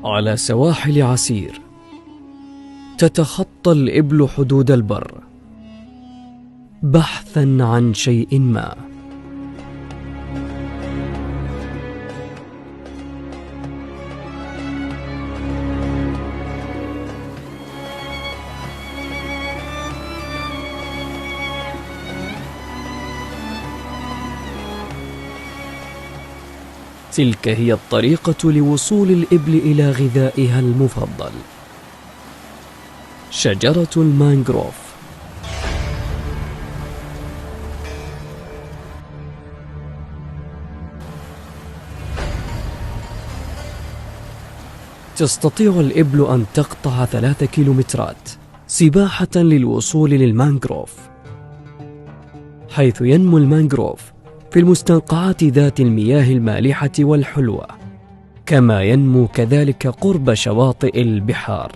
على سواحل عسير تتخطى الإبل حدود البر بحثا عن شيء ما. تلك هي الطريقة لوصول الإبل إلى غذائها المفضل، شجرة المانغروف. تستطيع الإبل أن تقطع 3 كيلومترات سباحة للوصول للمانغروف، حيث ينمو المانغروف في المستنقعات ذات المياه المالحة والحلوة، كما ينمو كذلك قرب شواطئ البحار.